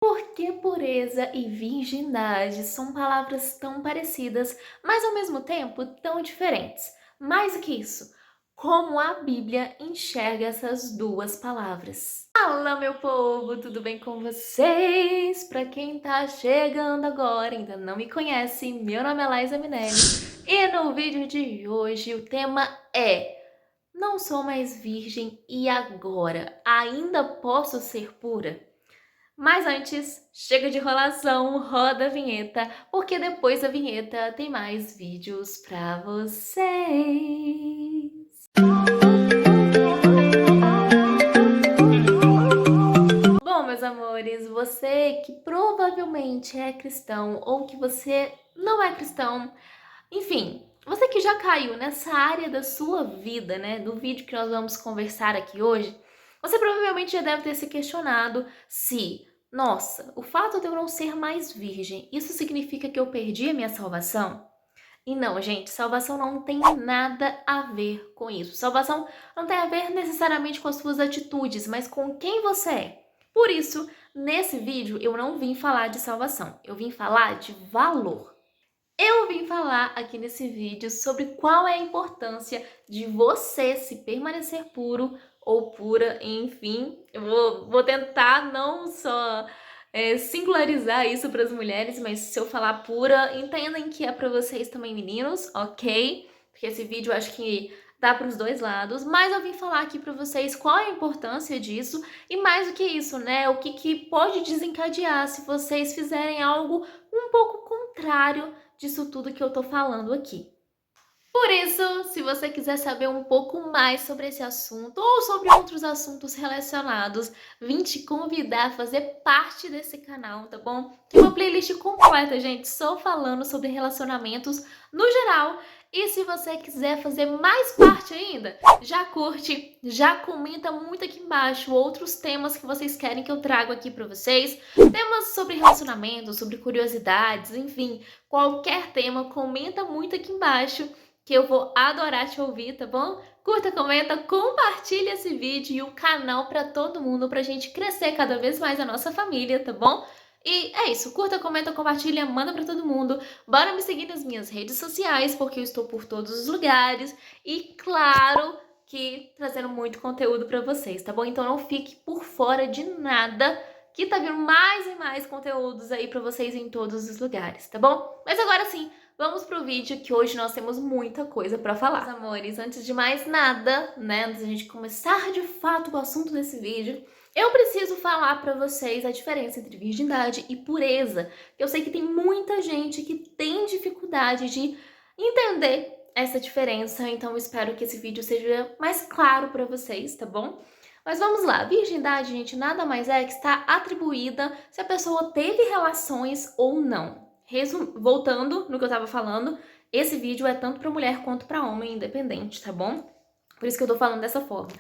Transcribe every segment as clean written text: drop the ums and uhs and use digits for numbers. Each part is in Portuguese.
Por que pureza e virgindade são palavras tão parecidas, mas ao mesmo tempo tão diferentes? Mais do que isso, como a Bíblia enxerga essas duas palavras? Fala, meu povo, tudo bem com vocês? Para quem tá chegando agora, ainda não me conhece, meu nome é Laísa Minelli e no vídeo de hoje o tema é: não sou mais virgem e agora? Ainda posso ser pura? Mas antes, chega de enrolação, roda a vinheta, porque depois da vinheta tem mais vídeos pra vocês. Bom, meus amores, você que provavelmente é cristão ou que você não é cristão, enfim, você que já caiu nessa área da sua vida, né, do vídeo que nós vamos conversar aqui hoje, você provavelmente já deve ter se questionado se, nossa, o fato de eu não ser mais virgem, isso significa que eu perdi a minha salvação? E não, gente, salvação não tem nada a ver com isso. Salvação não tem a ver necessariamente com as suas atitudes, mas com quem você é. Por isso, nesse vídeo eu não vim falar de salvação, eu vim falar de valor. Eu vim falar aqui nesse vídeo sobre qual é a importância de você se permanecer puro ou pura, enfim. Eu vou tentar não só singularizar isso para as mulheres, mas se eu falar pura, entendem que é para vocês também, meninos, ok? Porque esse vídeo eu acho que dá para os dois lados, mas eu vim falar aqui para vocês qual é a importância disso e mais do que isso, né? O que pode desencadear se vocês fizerem algo um pouco contrário disso tudo que eu tô falando aqui. Por isso, se você quiser saber um pouco mais sobre esse assunto ou sobre outros assuntos relacionados, vim te convidar a fazer parte desse canal, tá bom? Tem uma playlist completa, gente, só falando sobre relacionamentos no geral. E se você quiser fazer mais parte ainda, já curte, já comenta muito aqui embaixo outros temas que vocês querem que eu traga aqui pra vocês. Temas sobre relacionamentos, sobre curiosidades, enfim, qualquer tema, comenta muito aqui embaixo que eu vou adorar te ouvir, tá bom? Curta, comenta, compartilha esse vídeo e o canal pra todo mundo, pra gente crescer cada vez mais a nossa família, tá bom? E é isso, curta, comenta, compartilha, manda pra todo mundo. Bora me seguir nas minhas redes sociais, porque eu estou por todos os lugares. E claro que trazendo muito conteúdo pra vocês, tá bom? Então não fique por fora de nada, que tá vindo mais e mais conteúdos aí pra vocês em todos os lugares, tá bom? Mas agora sim, vamos pro vídeo que hoje nós temos muita coisa pra falar. Meus amores, antes de mais nada, né, antes da gente começar de fato o assunto desse vídeo, eu preciso falar pra vocês a diferença entre virgindade e pureza, que eu sei que tem muita gente que tem dificuldade de entender essa diferença, então eu espero que esse vídeo seja mais claro pra vocês, tá bom? Mas vamos lá, virgindade, gente, nada mais é que está atribuída se a pessoa teve relações ou não. Voltando no que eu tava falando, esse vídeo é tanto pra mulher quanto pra homem, independente, tá bom? Por isso que eu tô falando dessa forma.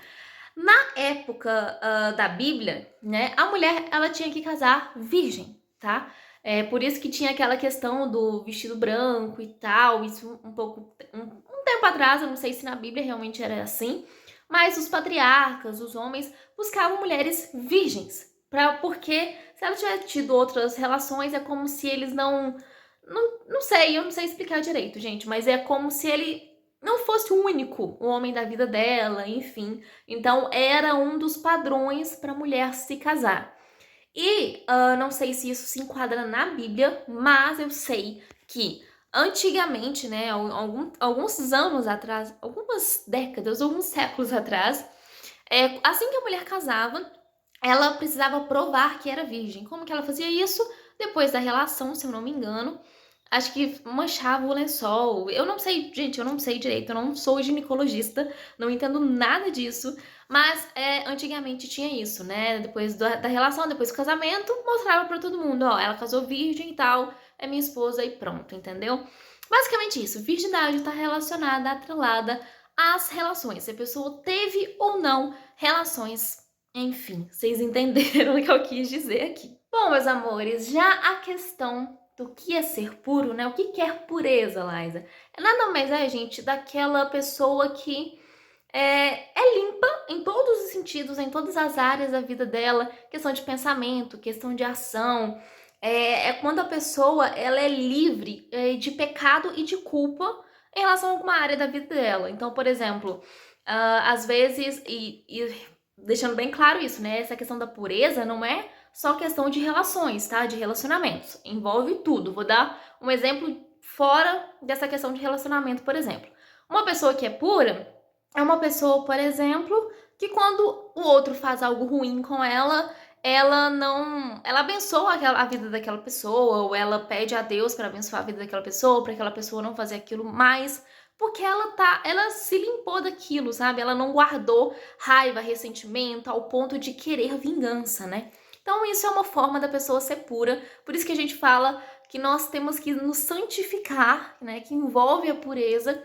Na época da Bíblia, né, a mulher ela tinha que casar virgem, tá? É por isso que tinha aquela questão do vestido branco e tal, isso um tempo atrás, eu não sei se na Bíblia realmente era assim, mas os patriarcas, os homens, buscavam mulheres virgens, porque se ela tivesse tido outras relações, é como se eles não sei, eu não sei explicar direito, gente, mas é como se ele não fosse o único o homem da vida dela, enfim. Então era um dos padrões para a mulher se casar. E não sei se isso se enquadra na Bíblia, mas eu sei que antigamente, né, alguns anos atrás, algumas décadas, alguns séculos atrás, assim que a mulher casava, ela precisava provar que era virgem. Como que ela fazia isso? Depois da relação, se eu não me engano, acho que manchava o lençol. Eu não sei, gente, eu não sei direito, eu não sou ginecologista, não entendo nada disso. Mas antigamente tinha isso, né? Depois da relação, depois do casamento, mostrava pra todo mundo, ó, ela casou virgem e tal, é minha esposa e pronto, entendeu? Basicamente isso, virgindade tá relacionada, atrelada às relações, se a pessoa teve ou não relações, enfim, vocês entenderam o que eu quis dizer aqui. Bom, meus amores, já a questão do que é ser puro, né? O que é pureza, Liza? É nada mais gente, daquela pessoa que é limpa em todos os sentidos, em todas as áreas da vida dela, questão de pensamento, questão de ação. É quando a pessoa ela é livre de pecado e de culpa em relação a alguma área da vida dela. Então, por exemplo, às vezes, e deixando bem claro isso, né? Essa questão da pureza não é só questão de relações, tá? De relacionamentos. Envolve tudo. Vou dar um exemplo fora dessa questão de relacionamento, por exemplo. Uma pessoa que é pura é uma pessoa, por exemplo, que quando o outro faz algo ruim com ela não, ela abençoa a vida daquela pessoa, ou ela pede a Deus para abençoar a vida daquela pessoa, para aquela pessoa não fazer aquilo mais, porque ela se limpou daquilo, sabe? Ela não guardou raiva, ressentimento ao ponto de querer vingança, né? Então isso é uma forma da pessoa ser pura. Por isso que a gente fala que nós temos que nos santificar, né? Que envolve a pureza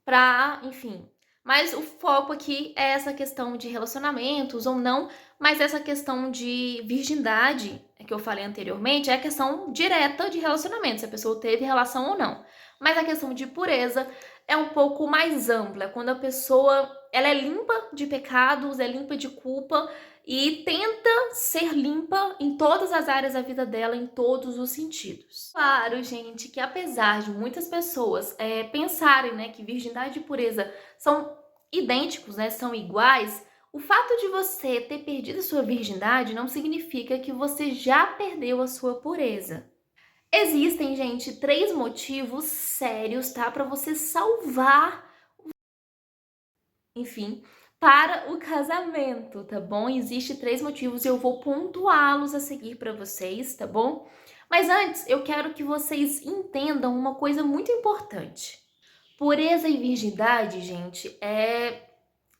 para, enfim. Mas o foco aqui é essa questão de relacionamentos ou não, mas essa questão de virgindade, que eu falei anteriormente, é a questão direta de relacionamento, se a pessoa teve relação ou não. Mas a questão de pureza é um pouco mais ampla, é quando a pessoa ela é limpa de pecados, é limpa de culpa e tenta ser limpa em todas as áreas da vida dela, em todos os sentidos. Claro, gente, que apesar de muitas pessoas pensarem, né, que virgindade e pureza são idênticos, né, são iguais, o fato de você ter perdido a sua virgindade não significa que você já perdeu a sua pureza. Existem, gente, 3 motivos sérios, tá, para você salvar, enfim, para o casamento, tá bom? Existem 3 motivos e eu vou pontuá-los a seguir para vocês, tá bom? Mas antes, eu quero que vocês entendam uma coisa muito importante. Pureza e virgindade, gente,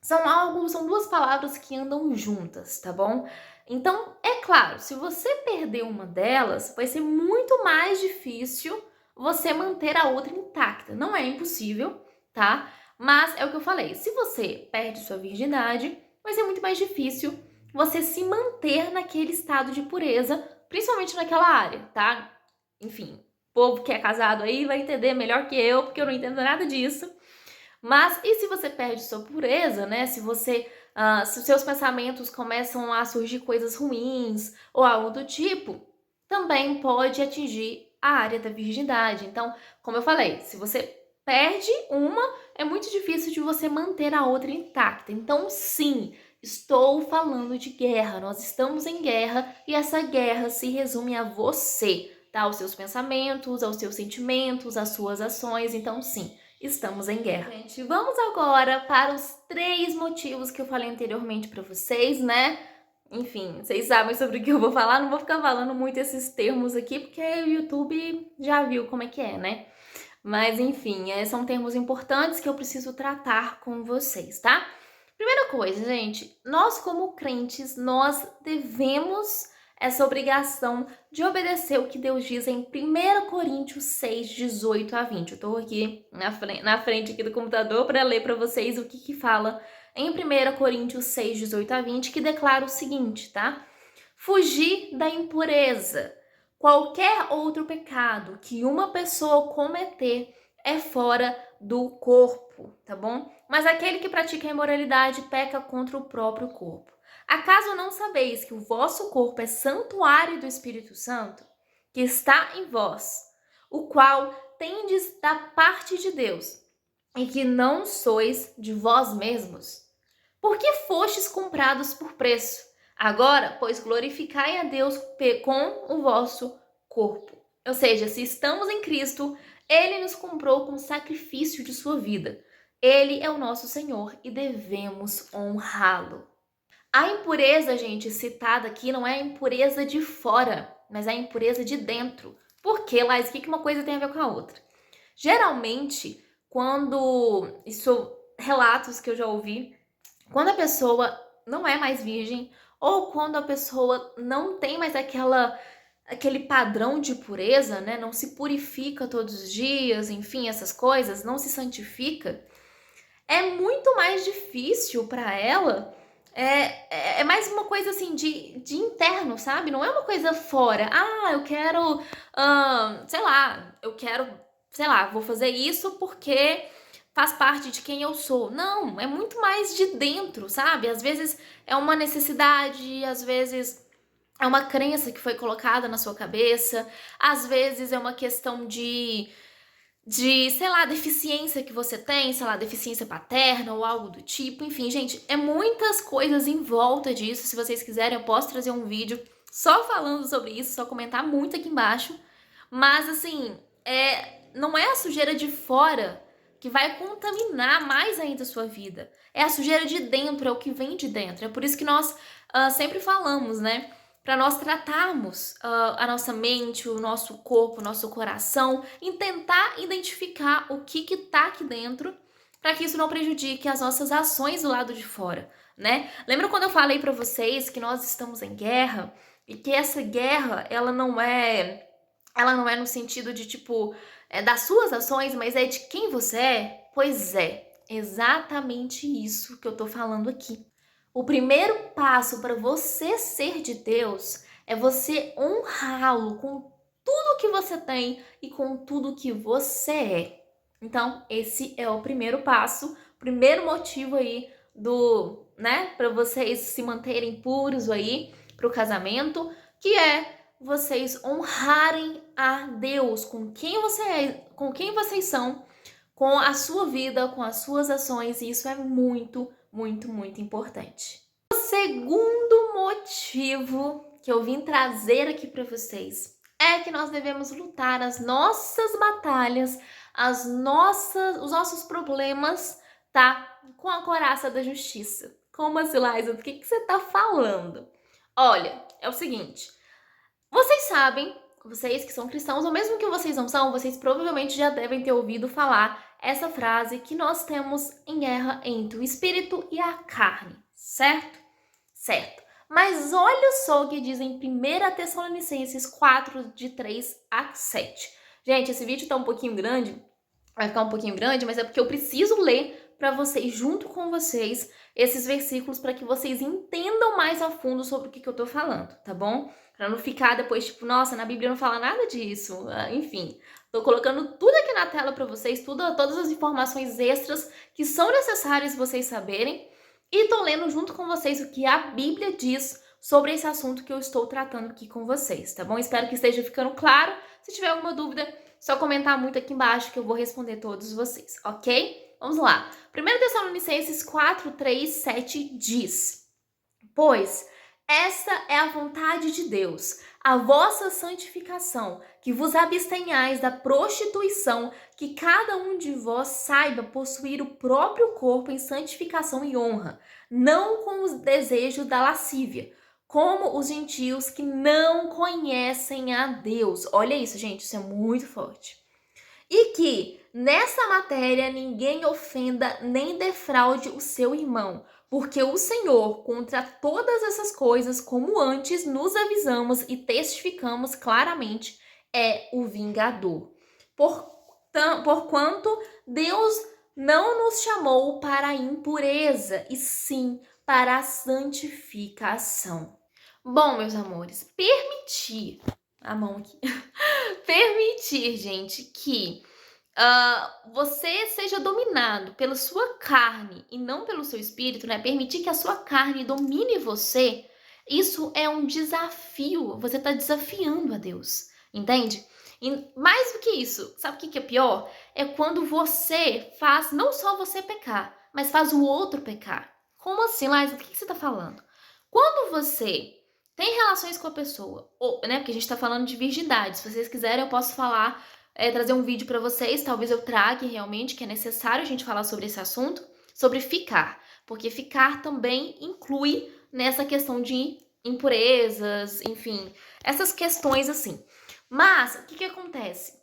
são 2 palavras que andam juntas, tá bom? Então, é claro, se você perder uma delas, vai ser muito mais difícil você manter a outra intacta. Não é impossível, tá? Mas é o que eu falei, se você perde sua virgindade, vai ser muito mais difícil você se manter naquele estado de pureza, principalmente naquela área, tá? Enfim, o povo que é casado aí vai entender melhor que eu, porque eu não entendo nada disso. Mas e se você perde sua pureza, né? Se os seus pensamentos começam a surgir coisas ruins ou algo do tipo, também pode atingir a área da virgindade. Então, como eu falei, se você perde uma, é muito difícil de você manter a outra intacta. Então, sim, estou falando de guerra. Nós estamos em guerra e essa guerra se resume a você, tá? Aos seus pensamentos, aos seus sentimentos, às suas ações. Então, sim, estamos em guerra. Gente, vamos agora para os 3 motivos que eu falei anteriormente para vocês, né? Enfim, vocês sabem sobre o que eu vou falar, não vou ficar falando muito esses termos aqui, porque o YouTube já viu como é que é, né? Mas enfim, são termos importantes que eu preciso tratar com vocês, tá? Primeira coisa, gente, nós como crentes, nós devemos essa obrigação de obedecer o que Deus diz em 1 Coríntios 6, 18 a 20. Eu tô aqui na frente aqui do computador para ler para vocês o que fala em 1 Coríntios 6, 18 a 20, que declara o seguinte, tá? Fugir da impureza. Qualquer outro pecado que uma pessoa cometer é fora do corpo, tá bom? Mas aquele que pratica a imoralidade peca contra o próprio corpo. Acaso não sabeis que o vosso corpo é santuário do Espírito Santo, que está em vós, o qual tendes da parte de Deus, e que não sois de vós mesmos? Porque fostes comprados por preço. Agora, pois, glorificai a Deus com o vosso corpo. Ou seja, se estamos em Cristo, Ele nos comprou com o sacrifício de sua vida. Ele é o nosso Senhor e devemos honrá-lo. A impureza, gente, citada aqui não é a impureza de fora, mas é a impureza de dentro. Por quê, Laís? O que uma coisa tem a ver com a outra? Geralmente, relatos que eu já ouvi, quando a pessoa não é mais virgem, ou quando a pessoa não tem mais aquele padrão de pureza, né? Não se purifica todos os dias, enfim, essas coisas, não se santifica, é muito mais difícil para ela. É mais uma coisa assim de interno, sabe? Não é uma coisa fora. Ah, eu quero, sei lá, vou fazer isso porque faz parte de quem eu sou. Não, é muito mais de dentro, sabe? Às vezes é uma necessidade, às vezes é uma crença que foi colocada na sua cabeça, às vezes é uma questão sei lá, deficiência que você tem, sei lá, deficiência paterna ou algo do tipo. Enfim, gente, é muitas coisas em volta disso. Se vocês quiserem, eu posso trazer um vídeo só falando sobre isso, só comentar muito aqui embaixo. Mas, assim, não é a sujeira de fora que vai contaminar mais ainda a sua vida. É a sujeira de dentro, é o que vem de dentro. É por isso que nós sempre falamos, né? Para nós tratarmos a nossa mente, o nosso corpo, o nosso coração, e tentar identificar o que tá aqui dentro, para que isso não prejudique as nossas ações do lado de fora, né? Lembra quando eu falei para vocês que nós estamos em guerra e que essa guerra, ela não é no sentido de tipo das suas ações, mas é de quem você é? Pois é, exatamente isso que eu tô falando aqui. O primeiro passo para você ser de Deus é você honrá-lo com tudo que você tem e com tudo que você é. Então, esse é o primeiro passo, primeiro motivo aí para vocês se manterem puros aí pro casamento, que é vocês honrarem a Deus com quem você é, com quem vocês são, com a sua vida, com as suas ações, e isso é muito, muito, muito importante. O segundo motivo que eu vim trazer aqui para vocês é que nós devemos lutar as nossas batalhas, os nossos problemas, tá? Com a coraça da justiça. Como assim, Liza? Do que você tá falando? Olha, é o seguinte, vocês sabem, vocês que são cristãos, ou mesmo que vocês não são, vocês provavelmente já devem ter ouvido falar essa frase que nós temos em guerra entre o espírito e a carne, certo? Certo. Mas olha só o que diz em 1 Tessalonicenses 4, de 3 a 7. Gente, esse vídeo tá um pouquinho grande, vai ficar um pouquinho grande, mas é porque eu preciso ler para vocês, junto com vocês, esses versículos para que vocês entendam mais a fundo sobre o que eu tô falando, tá bom? Pra não ficar depois tipo, nossa, na Bíblia não fala nada disso. Enfim, tô colocando tudo aqui na tela para vocês, todas as informações extras que são necessárias vocês saberem. E tô lendo junto com vocês o que a Bíblia diz sobre esse assunto que eu estou tratando aqui com vocês, tá bom? Espero que esteja ficando claro. Se tiver alguma dúvida, só comentar muito aqui embaixo que eu vou responder todos vocês, ok? Vamos lá. 1 Tessalonicenses 4, 3, 7 diz: Pois esta é a vontade de Deus, a vossa santificação, que vos abstenhais da prostituição, que cada um de vós saiba possuir o próprio corpo em santificação e honra, não com os desejos da lascívia, como os gentios que não conhecem a Deus. Olha isso, gente, isso é muito forte. E que nessa matéria ninguém ofenda nem defraude o seu irmão, porque o Senhor, contra todas essas coisas, como antes nos avisamos e testificamos claramente, é o vingador. Porquanto Deus não nos chamou para a impureza, e sim para a santificação. Bom, meus amores, permitir permitir, gente, que você seja dominado pela sua carne e não pelo seu espírito, né? Permitir que a sua carne domine você, isso é um desafio. Você está desafiando a Deus, entende? E mais do que isso, sabe o que é pior? É quando você faz, não só você pecar, mas faz o outro pecar. Como assim, Laís? Do que você está falando? Quando você tem relações com a pessoa, ou, né? Porque a gente está falando de virgindade. Se vocês quiserem, eu posso falar, trazer um vídeo para vocês, talvez eu traga realmente, que é necessário a gente falar sobre esse assunto, sobre ficar. Porque ficar também inclui nessa questão de impurezas, enfim, essas questões assim. Mas, o que acontece?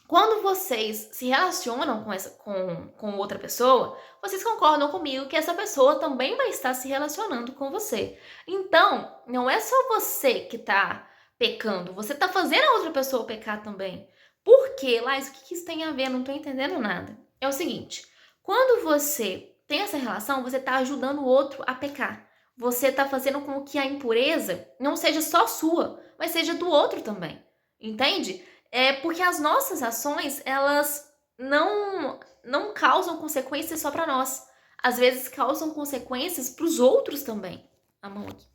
Quando vocês se relacionam com outra pessoa, vocês concordam comigo que essa pessoa também vai estar se relacionando com você. Então, não é só você que está pecando, você está fazendo a outra pessoa pecar também. Por quê, Laís? O que isso tem a ver? Eu não estou entendendo nada. É o seguinte, quando você tem essa relação, você está ajudando o outro a pecar. Você está fazendo com que a impureza não seja só sua, mas seja do outro também. Entende? É porque as nossas ações, elas não causam consequências só para nós. Às vezes causam consequências para os outros também. A mão aqui.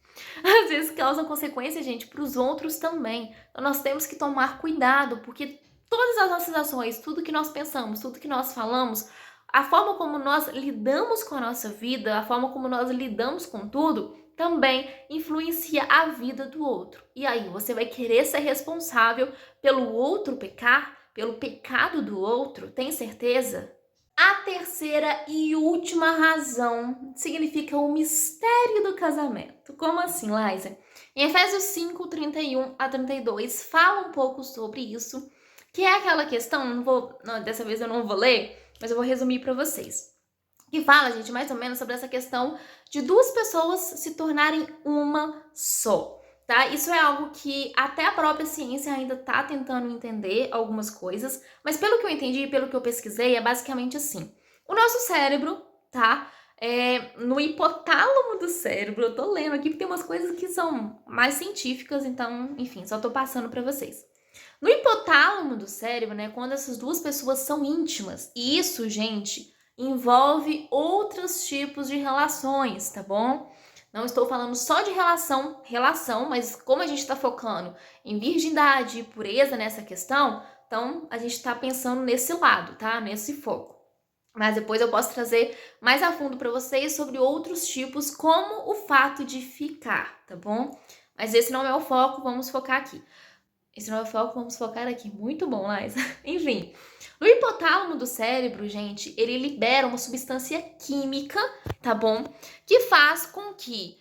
Às vezes causam consequências, gente, para os outros também. Então nós temos que tomar cuidado, porque todas as nossas ações, tudo que nós pensamos, tudo que nós falamos, a forma como nós lidamos com a nossa vida, a forma como nós lidamos com tudo, também influencia a vida do outro. E aí, você vai querer ser responsável pelo outro pecar, pelo pecado do outro? Tem certeza? A terceira e última razão significa o mistério do casamento. Como assim, Liza? Em Efésios 5, 31 a 32, fala um pouco sobre isso, que é aquela questão, dessa vez eu não vou ler, mas eu vou resumir para vocês. Que fala, gente, mais ou menos sobre essa questão de duas pessoas se tornarem uma só. Tá? Isso é algo que até a própria ciência ainda está tentando entender algumas coisas, mas pelo que eu entendi e pelo que eu pesquisei, é basicamente assim. O nosso cérebro, tá? No hipotálamo do cérebro, eu tô lendo aqui porque tem umas coisas que são mais científicas, então, enfim, só tô passando para vocês. No hipotálamo do cérebro, né, quando essas duas pessoas são íntimas, e isso, gente, envolve outros tipos de relações, tá bom? Não estou falando só de relação, mas como a gente está focando em virgindade e pureza nessa questão, então a gente está pensando nesse lado, tá? Nesse foco. Mas depois eu posso trazer mais a fundo para vocês sobre outros tipos, como o fato de ficar, tá bom? Mas esse não é o foco, vamos focar aqui. Esse não é o foco, vamos focar aqui. Muito bom, Laís. Enfim, no hipotálamo do cérebro, gente, ele libera uma substância química, tá bom? Que faz com que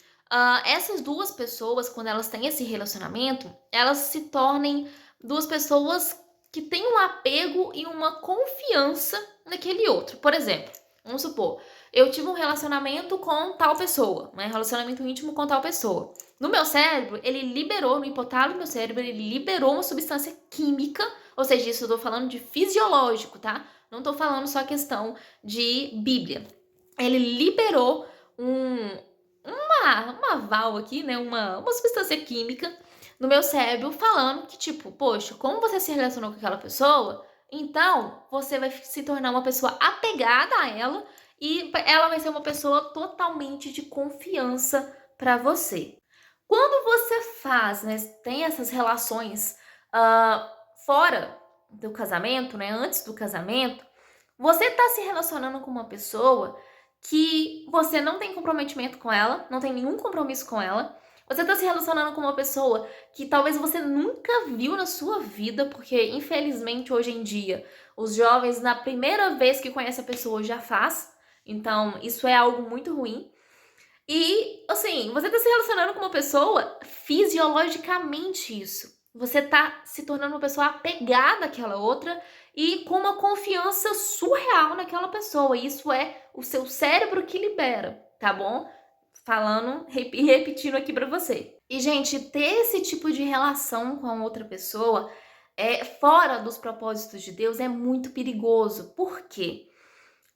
essas duas pessoas, quando elas têm esse relacionamento, elas se tornem duas pessoas que têm um apego e uma confiança naquele outro. Por exemplo, vamos supor, eu tive um relacionamento com tal pessoa, né? Relacionamento íntimo com tal pessoa. No meu cérebro, ele liberou, no hipotálamo do meu cérebro, ele liberou uma substância química, ou seja, isso eu tô falando de fisiológico, tá? Não tô falando só questão de Bíblia. Ele liberou uma aval aqui, né? Uma substância química no meu cérebro falando que, tipo, poxa, como você se relacionou com aquela pessoa, então você vai se tornar uma pessoa apegada a ela e ela vai ser uma pessoa totalmente de confiança para você. Quando você faz, né, tem essas relações fora do casamento, né, antes do casamento, você está se relacionando com uma pessoa que você não tem comprometimento com ela, não tem nenhum compromisso com ela. Você está se relacionando com uma pessoa que talvez você nunca viu na sua vida, porque infelizmente hoje em dia os jovens na primeira vez que conhecem a pessoa já faz. Então isso é algo muito ruim. E, assim, você tá se relacionando com uma pessoa fisiologicamente isso. Você tá se tornando uma pessoa apegada àquela outra e com uma confiança surreal naquela pessoa. Isso é o seu cérebro que libera, tá bom? Falando e repetindo aqui pra você. E, gente, ter esse tipo de relação com a outra pessoa fora dos propósitos de Deus é muito perigoso. Por quê?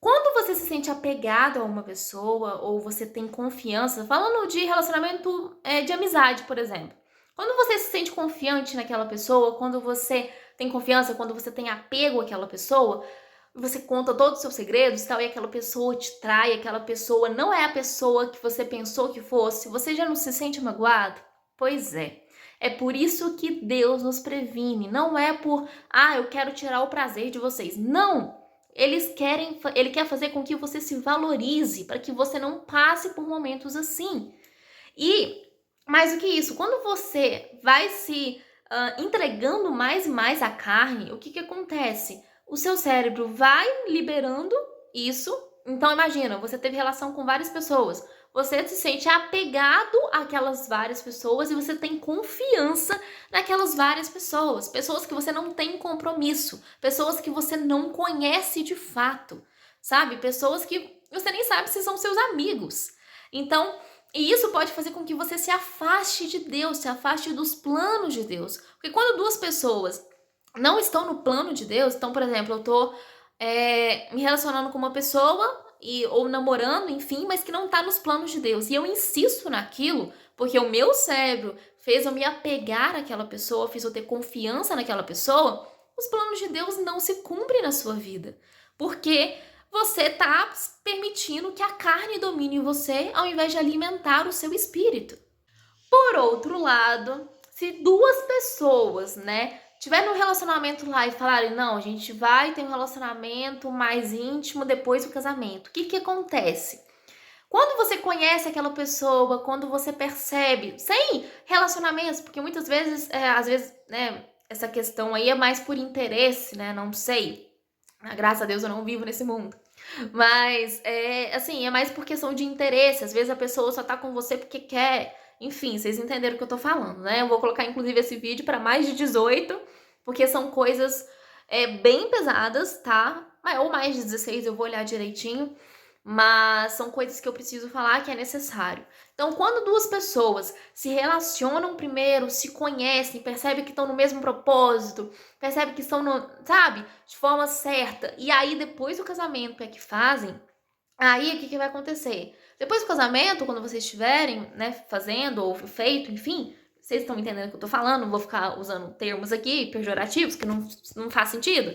Quando você se sente apegado a uma pessoa ou você tem confiança, falando de relacionamento de amizade, por exemplo. Quando você se sente confiante naquela pessoa, quando você tem confiança, quando você tem apego àquela pessoa, você conta todos os seus segredos e tal, e aquela pessoa te trai, aquela pessoa não é a pessoa que você pensou que fosse, você já não se sente magoado? Pois é. É por isso que Deus nos previne. Não é por, eu quero tirar o prazer de vocês. Não! Ele quer fazer com que você se valorize, para que você não passe por momentos assim. E, mais do que isso, quando você vai se entregando mais e mais à carne, o que acontece? O seu cérebro vai liberando isso. Então, imagina, você teve relação com várias pessoas. Você se sente apegado àquelas várias pessoas e você tem confiança naquelas várias pessoas. Pessoas que você não tem compromisso. Pessoas que você não conhece de fato. Sabe? Pessoas que você nem sabe se são seus amigos. Então, e isso pode fazer com que você se afaste de Deus, se afaste dos planos de Deus. Porque quando duas pessoas não estão no plano de Deus, então, por exemplo, eu tô me relacionando com uma pessoa ou namorando, enfim, mas que não tá nos planos de Deus. E eu insisto naquilo porque o meu cérebro fez eu me apegar àquela pessoa, fez eu ter confiança naquela pessoa. os planos de Deus não se cumprem na sua vida. Porque você tá permitindo que a carne domine você ao invés de alimentar o seu espírito. Por outro lado, se duas pessoas, né, tiverem um relacionamento lá e falarem, não, a gente vai ter um relacionamento mais íntimo depois do casamento, o que que acontece? Quando você conhece aquela pessoa, quando você percebe, sem relacionamentos, porque muitas vezes, às vezes, né, essa questão aí é mais por interesse, né, não sei. Graças a Deus eu não vivo nesse mundo. Mas, assim, é mais por questão de interesse. Às vezes a pessoa só tá com você porque quer. Enfim, vocês entenderam o que eu tô falando, né? Eu vou colocar, inclusive, esse vídeo para mais de 18, porque são coisas bem pesadas, tá? Ou mais de 16, eu vou olhar direitinho. Mas são coisas que eu preciso falar que é necessário. Então, quando duas pessoas se relacionam primeiro, se conhecem, percebem que estão no mesmo propósito, percebem que estão, sabe, de forma certa, e aí depois do casamento é que fazem, aí o que vai acontecer? Depois do casamento, quando vocês estiverem, né, fazendo ou feito, enfim, vocês estão entendendo o que eu tô falando, não vou ficar usando termos aqui pejorativos que não faz sentido.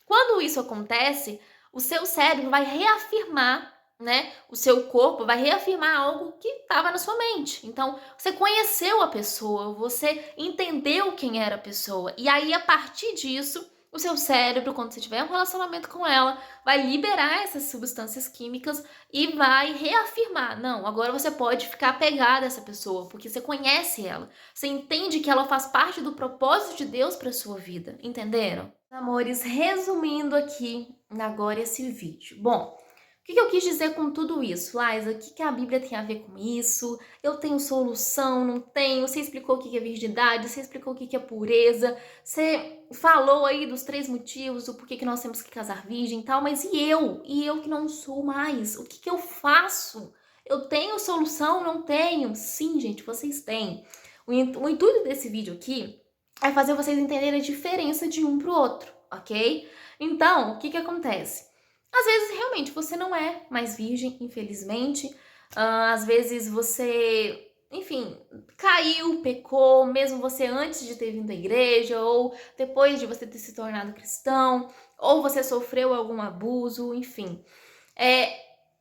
Quando isso acontece, o seu cérebro vai reafirmar, né? O seu corpo vai reafirmar algo que estava na sua mente. Então, você conheceu a pessoa, você entendeu quem era a pessoa. E aí, a partir disso, o seu cérebro, quando você tiver um relacionamento com ela, vai liberar essas substâncias químicas e vai reafirmar. Não, agora você pode ficar apegado a essa pessoa, porque você conhece ela. Você entende que ela faz parte do propósito de Deus para sua vida. Entenderam? Amores, resumindo aqui agora esse vídeo. Bom, o que eu quis dizer com tudo isso? Laisa, o que a Bíblia tem a ver com isso? Eu tenho solução, não tenho? Você explicou o que é virgindade, você explicou o que é pureza, você falou aí dos 3 motivos, do porquê que nós temos que casar virgem e tal, mas e eu? E eu que não sou mais? O que eu faço? Eu tenho solução? Não tenho? Sim, gente, vocês têm. O intuito desse vídeo aqui é fazer vocês entenderem a diferença de um pro outro, ok? Então, o que acontece? Às vezes, realmente, você não é mais virgem, infelizmente. Às vezes você, enfim, caiu, pecou, mesmo você antes de ter vindo à igreja, ou depois de você ter se tornado cristão, ou você sofreu algum abuso, enfim.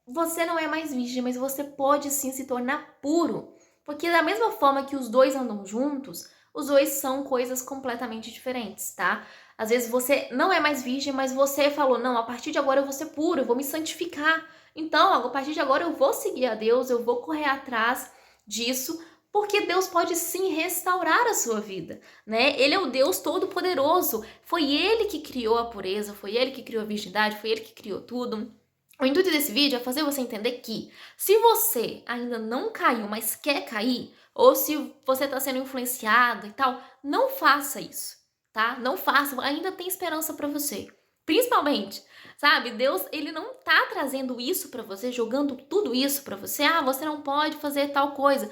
Você não é mais virgem, mas você pode sim se tornar puro. Porque da mesma forma que os dois andam juntos, os dois são coisas completamente diferentes, tá? Às vezes você não é mais virgem, mas você falou, não, a partir de agora eu vou ser puro, eu vou me santificar. Então, a partir de agora eu vou seguir a Deus, eu vou correr atrás disso, porque Deus pode sim restaurar a sua vida, né? Ele é o Deus todo-poderoso. Foi Ele que criou a pureza, foi Ele que criou a virgindade, foi Ele que criou tudo. O intuito desse vídeo é fazer você entender que, se você ainda não caiu, mas quer cair, ou se você está sendo influenciado e tal, não faça isso, tá? Não faça, ainda tem esperança para você. Principalmente, sabe? Deus, ele não tá trazendo isso para você, jogando tudo isso para você. Ah, você não pode fazer tal coisa,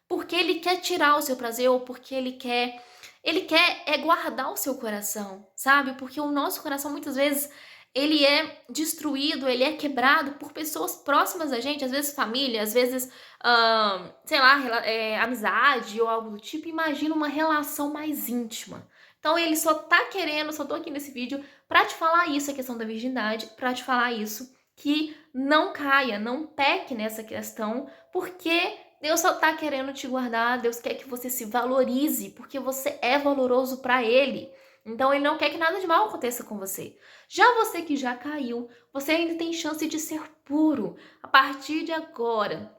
porque ele quer tirar o seu prazer ou porque ele quer guardar o seu coração, sabe? Porque o nosso coração muitas vezes ele é destruído, ele é quebrado por pessoas próximas a gente, às vezes família, às vezes, sei lá, amizade ou algo do tipo. Imagina uma relação mais íntima. Então ele só tô aqui nesse vídeo pra te falar isso, a questão da virgindade, pra te falar isso, que não caia, não peque nessa questão, porque Deus só tá querendo te guardar, Deus quer que você se valorize, porque você é valoroso pra Ele. Então ele não quer que nada de mal aconteça com você. Já você que já caiu, você ainda tem chance de ser puro. A partir de agora,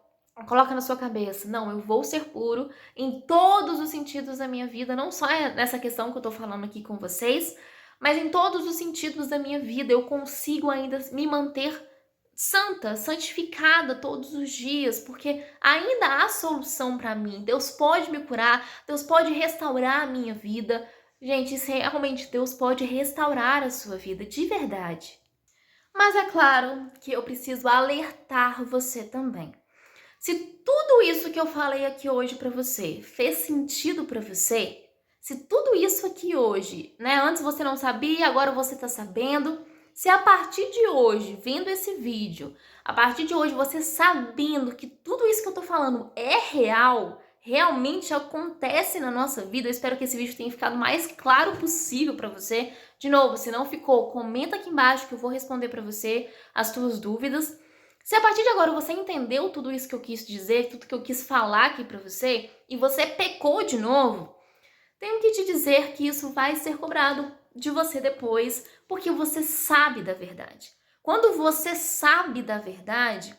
coloca na sua cabeça, não, eu vou ser puro em todos os sentidos da minha vida, não só nessa questão que eu tô falando aqui com vocês, mas em todos os sentidos da minha vida. Eu consigo ainda me manter santa, santificada todos os dias, porque ainda há solução para mim. Deus pode me curar, Deus pode restaurar a minha vida. Gente, isso realmente Deus pode restaurar a sua vida, de verdade. Mas é claro que eu preciso alertar você também. Se tudo isso que eu falei aqui hoje para você fez sentido para você, se tudo isso aqui hoje, né, antes você não sabia, agora você tá sabendo, se a partir de hoje, vendo esse vídeo, a partir de hoje você sabendo que tudo isso que eu tô falando é real, realmente acontece na nossa vida. Eu espero que esse vídeo tenha ficado o mais claro possível para você. De novo, se não ficou, comenta aqui embaixo que eu vou responder para você as tuas dúvidas. Se a partir de agora você entendeu tudo isso que eu quis dizer, tudo que eu quis falar aqui para você, e você pecou de novo, tenho que te dizer que isso vai ser cobrado de você depois, porque você sabe da verdade. Quando você sabe da verdade,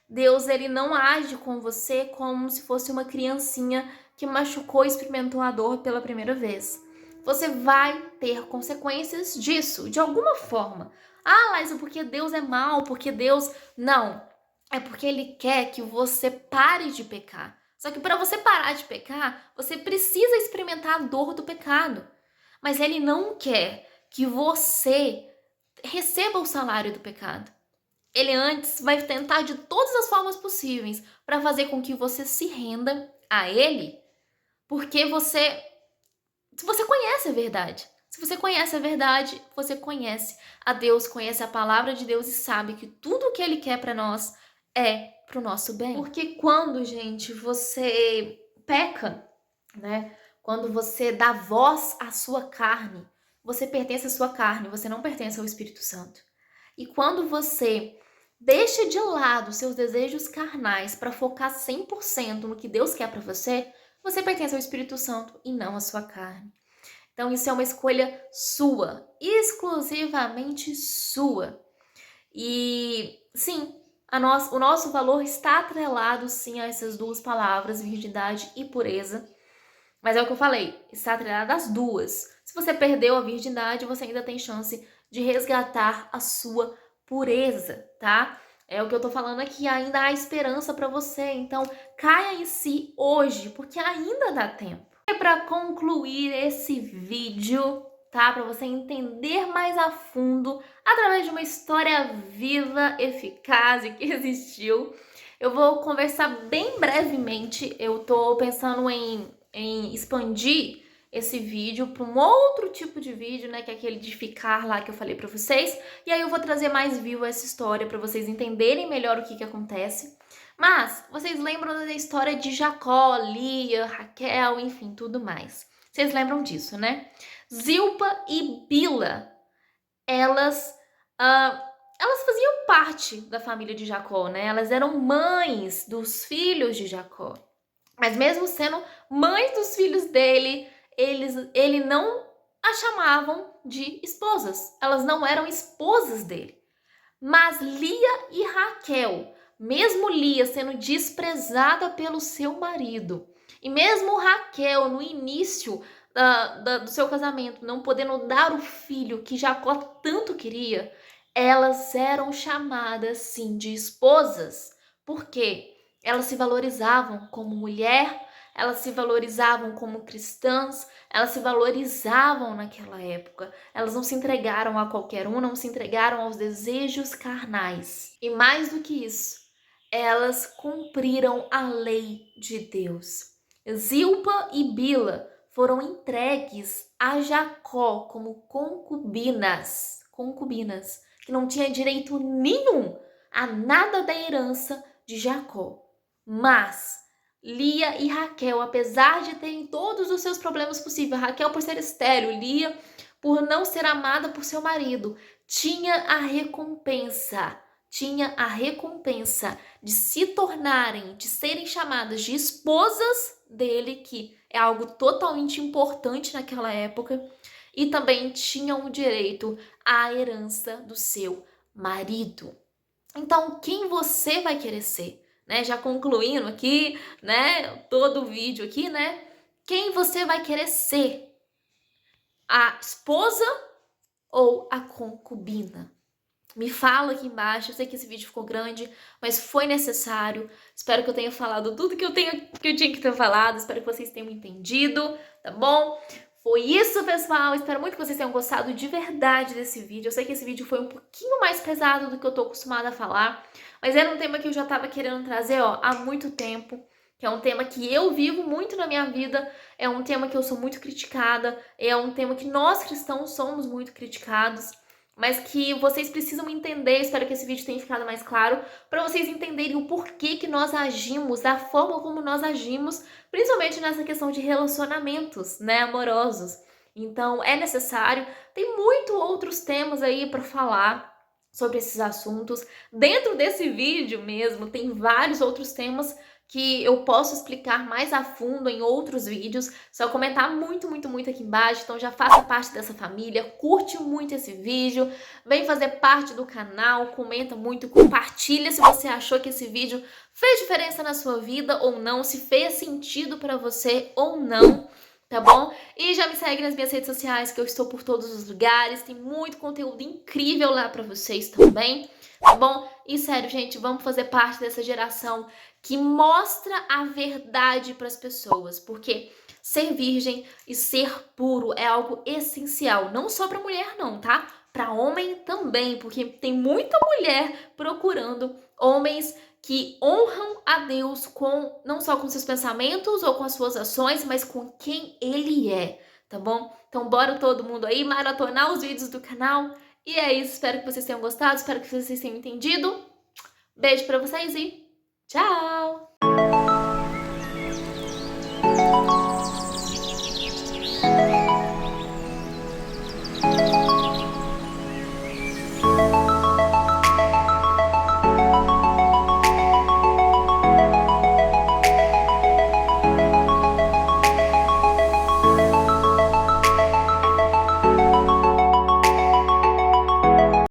Deus ele não age com você como se fosse uma criancinha que machucou e experimentou a dor pela primeira vez. Você vai ter consequências disso, de alguma forma. Ah, Liza, porque Deus é mau, porque Deus... Não, é porque Ele quer que você pare de pecar. Só que para você parar de pecar, você precisa experimentar a dor do pecado. Mas Ele não quer que você receba o salário do pecado. Ele antes vai tentar de todas as formas possíveis para fazer com que você se renda a ele, porque se você conhece a verdade. Se você conhece a verdade, você conhece a Deus, conhece a palavra de Deus e sabe que tudo o que ele quer para nós é pro nosso bem. Porque quando, gente, você peca, né? Quando você dá voz à sua carne, você pertence à sua carne, você não pertence ao Espírito Santo. E quando você deixa de lado seus desejos carnais para focar 100% no que Deus quer para você, você pertence ao Espírito Santo e não à sua carne. Então isso é uma escolha sua, exclusivamente sua. E sim, o nosso valor está atrelado sim a essas duas palavras, virgindade e pureza. Mas é o que eu falei, está atrelado às duas. Se você perdeu a virgindade, você ainda tem chance de resgatar a sua pureza, tá? É o que eu tô falando aqui, ainda há esperança para você. Então, caia em si hoje, porque ainda dá tempo. E para concluir esse vídeo, tá? Para você entender mais a fundo, através de uma história viva, eficaz e que existiu, eu vou conversar bem brevemente. Eu tô pensando em expandir esse vídeo para um outro tipo de vídeo, né, que é aquele de ficar lá que eu falei para vocês, e aí eu vou trazer mais vivo essa história para vocês entenderem melhor o que acontece. Mas vocês lembram da história de Jacó, Lia, Raquel, enfim, tudo mais. Vocês lembram disso, né? Zilpa e Bila, elas elas faziam parte da família de Jacó, né? Elas eram mães dos filhos de Jacó. Mas mesmo sendo mães dos filhos dele, ele não a chamavam de esposas. Elas não eram esposas dele. Mas Lia e Raquel, mesmo Lia sendo desprezada pelo seu marido, e mesmo Raquel no início do seu casamento, não podendo dar o filho que Jacó tanto queria, elas eram chamadas sim de esposas. Por quê? Elas se valorizavam como mulher, elas se valorizavam como cristãs, elas se valorizavam naquela época. Elas não se entregaram a qualquer um, não se entregaram aos desejos carnais. E mais do que isso, elas cumpriram a lei de Deus. Zilpa e Bila foram entregues a Jacó como concubinas, que não tinha direito nenhum a nada da herança de Jacó. Mas Lia e Raquel, apesar de terem todos os seus problemas possíveis, Raquel por ser estéril, Lia por não ser amada por seu marido, tinha a recompensa de se tornarem, de serem chamadas de esposas dele, que é algo totalmente importante naquela época, e também tinham o direito à herança do seu marido. Então, quem você vai querer ser? Né? Já concluindo aqui, né, todo o vídeo aqui, né? Quem você vai querer ser? A esposa ou a concubina? Me fala aqui embaixo. Eu sei que esse vídeo ficou grande, mas foi necessário. Espero que eu tenha falado tudo que eu tinha que ter falado. Espero que vocês tenham entendido, tá bom? Foi isso, pessoal. Espero muito que vocês tenham gostado de verdade desse vídeo. Eu sei que esse vídeo foi um pouquinho mais pesado do que eu tô acostumada a falar, mas era um tema que eu já tava querendo trazer, ó, há muito tempo. Que é um tema que eu vivo muito na minha vida, é um tema que eu sou muito criticada, é um tema que nós cristãos somos muito criticados. mas que vocês precisam entender. Espero que esse vídeo tenha ficado mais claro, para vocês entenderem o porquê que nós agimos, da forma como nós agimos, principalmente nessa questão de relacionamentos, né, amorosos. Então, é necessário. Tem muito outros temas aí para falar sobre esses assuntos. Dentro desse vídeo mesmo, tem vários outros temas que eu posso explicar mais a fundo em outros vídeos. Só comentar muito, muito, muito aqui embaixo. Então já faça parte dessa família, curte muito esse vídeo, vem fazer parte do canal, comenta muito, compartilha se você achou que esse vídeo fez diferença na sua vida ou não, se fez sentido pra você ou não, tá bom? E já me segue nas minhas redes sociais, que eu estou por todos os lugares, tem muito conteúdo incrível lá pra vocês também, tá bom? E sério, gente, vamos fazer parte dessa geração que mostra a verdade para as pessoas, porque ser virgem e ser puro é algo essencial, não só para mulher não, tá? Para homem também, porque tem muita mulher procurando homens que honram a Deus com não só com seus pensamentos ou com as suas ações, mas com quem ele é, tá bom? Então bora todo mundo aí maratonar os vídeos do canal. E é isso, espero que vocês tenham gostado, espero que vocês tenham entendido. Beijo pra vocês e tchau!